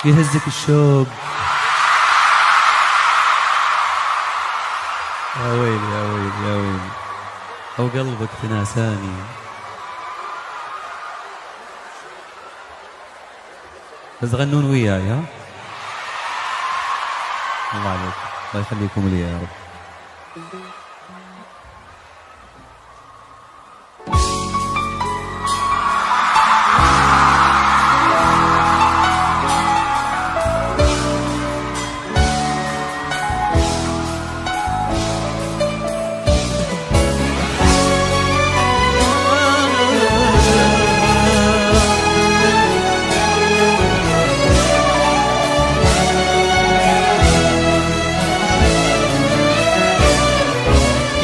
يهزك الشوق. يا ويلي يا ويلي يا ويلي، أو قلبك تناساني. بس تغنون وياي ها؟ الله عليك، الله يخليكم لي يا رب.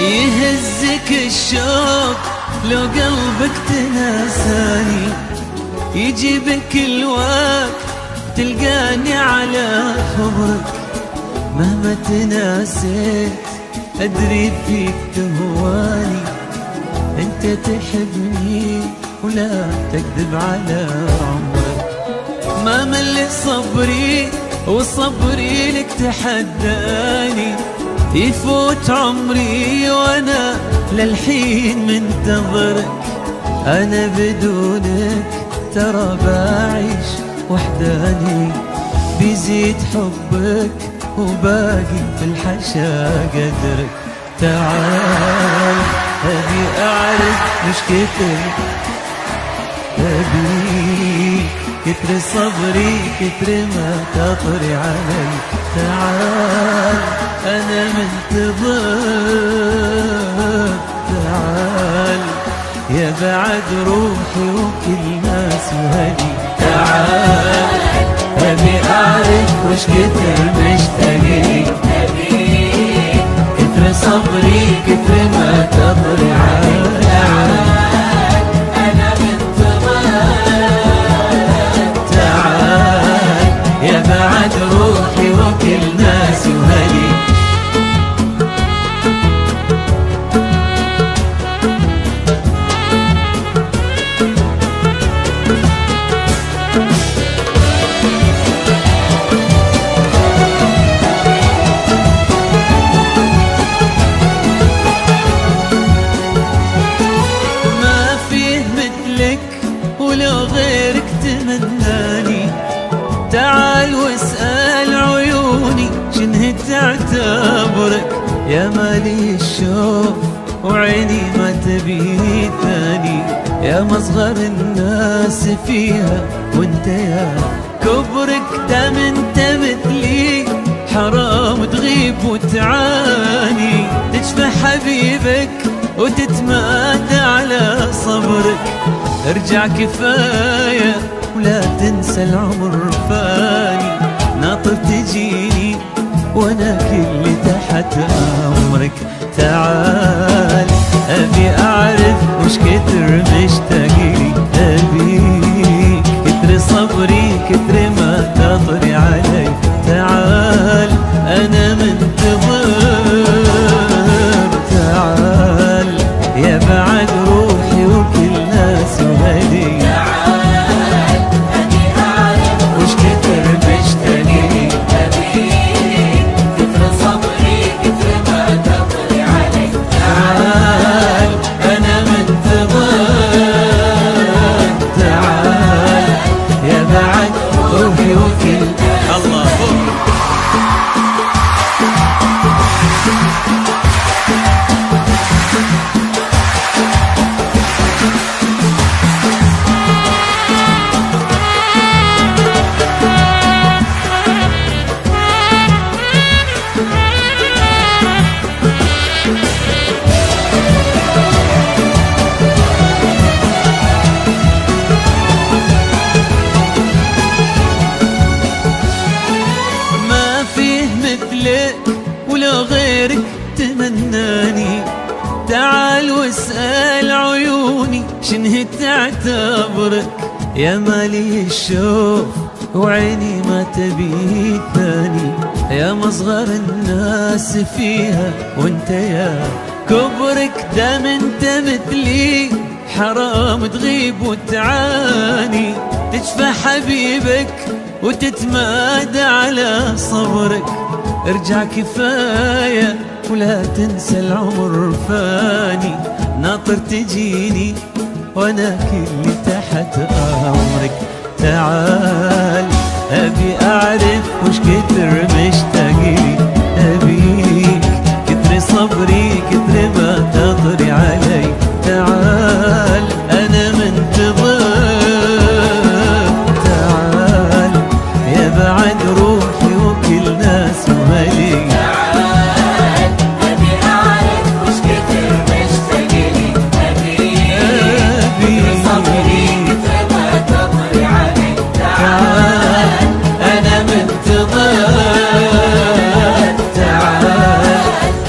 يهزك الشوق لو قلبك تناساني، يجيبك الوقت تلقاني على خبرك. مهما تناسيت أدري فيك تهواني، أنت تحبني ولا تكذب على عمرك. ما مل صبري وصبري لك تحداني، يفوت عمري وانا للحين منتظرك. انا بدونك ترى بعيش وحداني، بيزيد حبك وباقي في الحشا قدرك. تعال ابي اعرف مش كتر، ابي كتر صبري كتر ما تطري علي. تعال أنا منتظر، تعال يا بعد روحي وكل ناس وهدي. تعال أبي أعرف وش كتر مشتاقلي، كتر صبري كتر ما تطري علي. أنا منتظر، تعال يا بعد روحي وكل ناس وهدي. ولو غيرك تمناني، تعال واسأل عيوني شنه تعتبرك. يا مالي الشوق وعيني ما تبي ثاني، يا مصغر الناس فيها وانت يا كبرك. دام انت مثلي حرام تغيب وتعاني، تشفى حبيبك وتتمادى على صبرك. ارجع كفاية ولا تنسى العمر فاني، ناطر تجيني وانا كل تحت امرك. تعال ابي اعرف وش كتر مشتاقلي، ابيك كتر صبري كتر ما تطري علي. تعال انا منتظر، تعال يا بعد روحي وكل ناس وهدي. تعال أبي أعرف وش كتر مشتاقلي، أبيك كتر صبري كتر ما تطري علي. تعال أنا منتظر، تعال يا بعد روحي وكل الله. ولو غيرك تمناني، تعال واسأل عيوني شنه تعتبرك. يا مالي الشوق وعيني ما تبي ثاني، يا مصغر الناس فيها وانت يا كبرك. دام انت مثلي حرام تغيب وتعاني، تشفى حبيبك وتتمادى على صبرك. ارجع كفاية ولا تنسى العمر فاني، ناطر تجيني وانا كلي تحت امرك. تعال ابي اعرف وش كتر مشتاقلي، ابيك كتر صبري كتر ما تضري علي. تعال انا منتظر، تعال يا بعد روحي وكل ناس ومالي. تعال أبي أعرف وش كتر مشتاقلي، أبي صبري كتر ما تضري علي. تعال أنا منتظر، تعال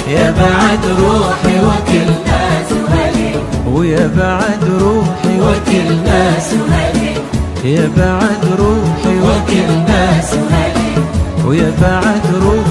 يا بعد روحي وكل ناس وهلي، ويا بعد روحي وكل ناس وهلي، يا بعد روحي وكل ناس وهلي، ويا بعد روحي